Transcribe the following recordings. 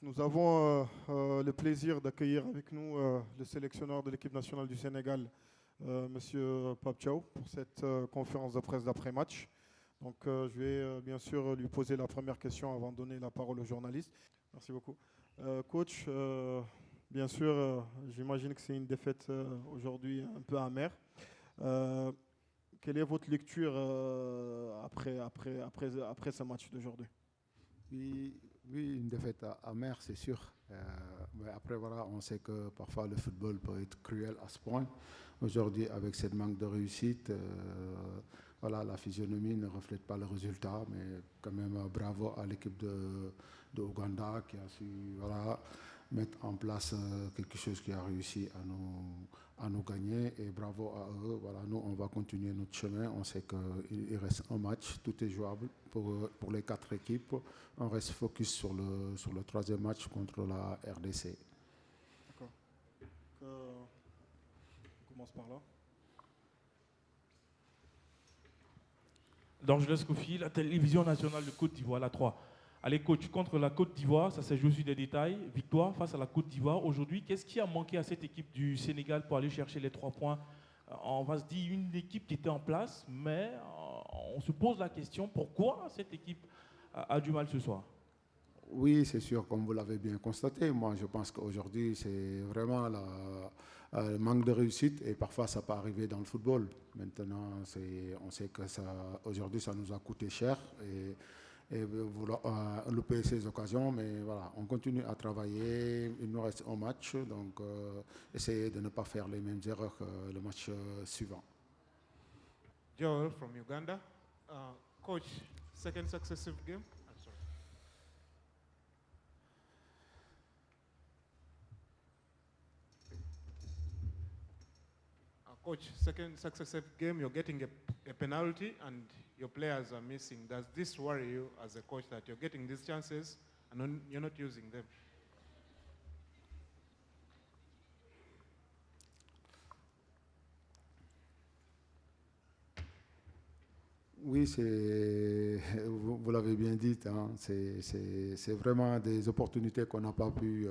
Nous avons le plaisir d'accueillir avec nous le sélectionneur de l'équipe nationale du Sénégal, Monsieur Pape Thiaw, pour cette conférence de presse d'après-match. Donc, je vais bien sûr lui poser la première question avant de donner la parole aux journalistes. Merci beaucoup. Coach, bien sûr, j'imagine que c'est une défaite aujourd'hui un peu amère. Quelle est votre lecture après ce match d'aujourd'hui? Oui, oui, une défaite amère, c'est sûr. Mais après, voilà, on sait que parfois le football peut être cruel à ce point. Aujourd'hui, avec cette manque de réussite, voilà, la physionomie ne reflète pas le résultat. Mais quand même, bravo à l'équipe de Ouganda qui a su, voilà, mettre en place quelque chose qui a réussi à nous gagner. Et bravo à eux. Voilà, nous, on va continuer notre chemin. On sait qu'il reste un match, tout est jouable pour les 4 équipes. On reste focus sur le troisième match contre la RDC. D'accord. On commence par là. D'Angeles Kofi, la télévision nationale de Côte d'Ivoire, la 3. Allez, coach, contre la Côte d'Ivoire, ça s'est joué sur des détails. Victoire face à la Côte d'Ivoire. Aujourd'hui, qu'est-ce qui a manqué à cette équipe du Sénégal pour aller chercher les 3 points? On va se dire une équipe qui était en place, mais on se pose la question, pourquoi cette équipe a du mal ce soir? Oui, c'est sûr, comme vous l'avez bien constaté. Moi, je pense qu'aujourd'hui, c'est vraiment le manque de réussite et parfois, ça peut arriver dans le football. Maintenant, on sait que aujourd'hui, ça nous a coûté cher et vouloir louper ces occasions. Mais voilà, on continue à travailler. Il nous reste un match, donc essayer de ne pas faire les mêmes erreurs que le match suivant. Joel from Uganda. Coach, second successive game. Coach, second successive game, you're getting a penalty and your players are missing. Does this worry you as a coach that you're getting these chances and you're not using them? Oui, vous l'avez bien dit, hein, c'est vraiment des opportunités qu'on n'a pas pu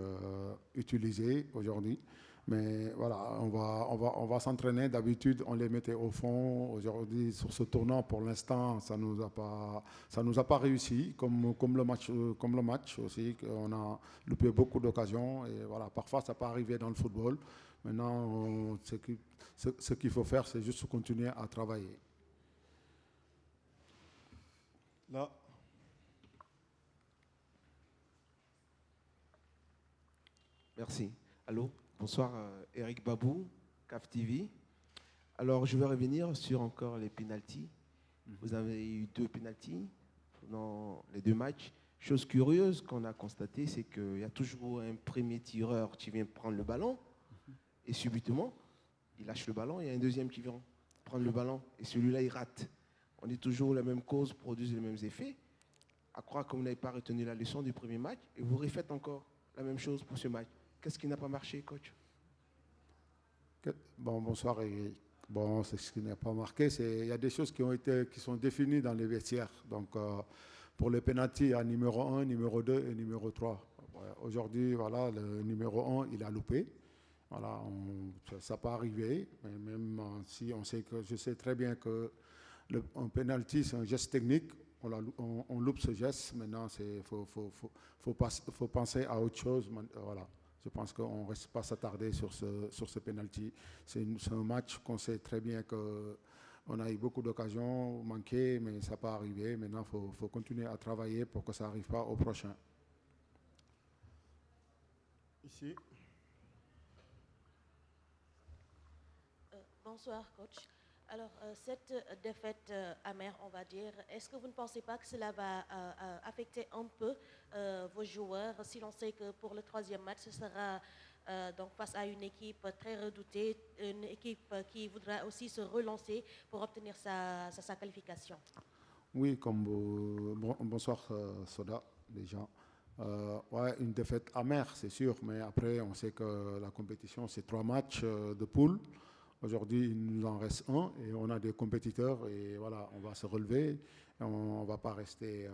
utiliser aujourd'hui. Mais voilà, on va s'entraîner. D'habitude, on les mettait au fond. Aujourd'hui, sur ce tournant, pour l'instant, ça nous a pas réussi. Comme le match aussi, on a loupé beaucoup d'occasions. Et voilà, parfois, ça peut arriver dans le football. Maintenant, ce qu'il faut faire, c'est juste continuer à travailler. Là. Merci. Allô, bonsoir, Eric Babou, CAF TV. Alors, je vais revenir sur encore les pénaltys. Vous avez eu 2 pénaltys dans les 2 matchs. Chose curieuse qu'on a constatée, c'est qu'il y a toujours un premier tireur qui vient prendre le ballon et subitement, il lâche le ballon. Il y a un deuxième qui vient prendre le ballon et celui-là, il rate. On dit toujours la même cause, produisent les mêmes effets. À croire que vous n'avez pas retenu la leçon du premier match et vous refaites encore la même chose pour ce match. Qu'est-ce qui n'a pas marché, coach? Bonsoir, Eric. Bon, c'est ce qui n'a pas marqué. Il y a des choses qui sont définies dans les vestiaires. Donc, pour les pénaltys, il y a numéro 1, numéro 2 et numéro 3. Aujourd'hui, voilà, le numéro 1, il a loupé. Voilà, ça peut arriver. Mais même si je sais très bien que un penalty, c'est un geste technique. On loupe ce geste. Maintenant, il faut penser à autre chose. Voilà. Je pense qu'on ne reste pas s'attarder sur ce penalty. C'est un match qu'on sait très bien qu'on a eu beaucoup d'occasions manquées, mais ça peut arriver. Maintenant, il faut continuer à travailler pour que ça n'arrive pas au prochain. Ici. Bonsoir, coach. Alors, cette défaite amère, on va dire, est-ce que vous ne pensez pas que cela va affecter un peu vos joueurs si l'on sait que pour le troisième match, ce sera donc face à une équipe très redoutée, une équipe qui voudra aussi se relancer pour obtenir sa qualification? Oui, bonsoir Soda, déjà. Ouais, une défaite amère, c'est sûr, mais après, on sait que la compétition, c'est 3 matchs de poule. Aujourd'hui, il nous en reste 1 et on a des compétiteurs et voilà, on va se relever On ne va pas rester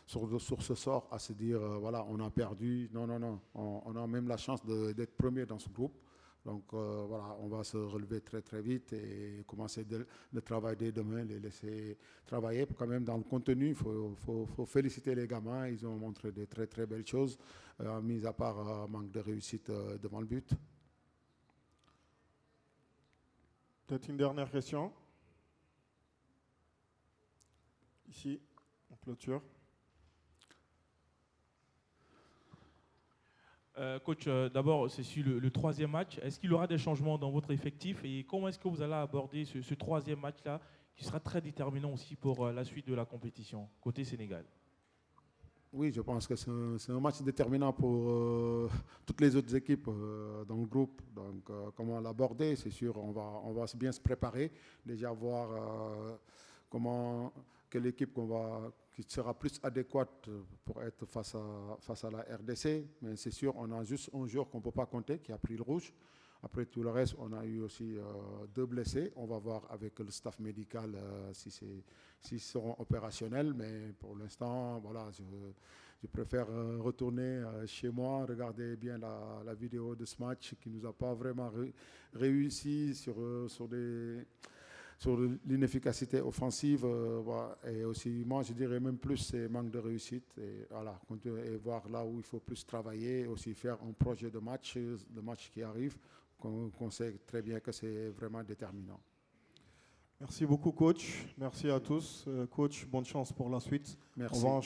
sur ce sort à se dire, voilà, on a perdu. Non, non, non. On a même la chance d'être premier dans ce groupe. Donc voilà, on va se relever très très vite et commencer le travail dès demain, les laisser travailler. Quand même dans le contenu, il faut féliciter les gamins, ils ont montré de très très belles choses, mis à part manque de réussite devant le but. Peut-être une dernière question. Ici, en clôture. Coach, d'abord, c'est sur le troisième match. Est-ce qu'il y aura des changements dans votre effectif et comment est-ce que vous allez aborder ce troisième match-là qui sera très déterminant aussi pour la suite de la compétition, côté Sénégal? Oui, je pense que c'est un match déterminant pour toutes les autres équipes dans le groupe. Donc, comment l'aborder, c'est sûr, on va bien se préparer, déjà voir quelle équipe qui sera plus adéquate pour être face à la RDC. Mais c'est sûr, on a juste un joueur qu'on ne peut pas compter, qui a pris le rouge. Après tout le reste, on a eu aussi 2 blessés. On va voir avec le staff médical s'ils seront opérationnels. Mais pour l'instant, voilà, je préfère retourner chez moi, regarder bien la vidéo de ce match qui ne nous a pas vraiment réussi sur l'inefficacité offensive. Voilà. Et aussi, moi, je dirais même plus, c'est manque de réussite. Et, voilà, et voir là où il faut plus travailler, aussi faire un projet de match, le match qui arrive, qu'on sait très bien que c'est vraiment déterminant. Merci beaucoup, coach. Merci à tous. Coach, bonne chance pour la suite. Merci. On va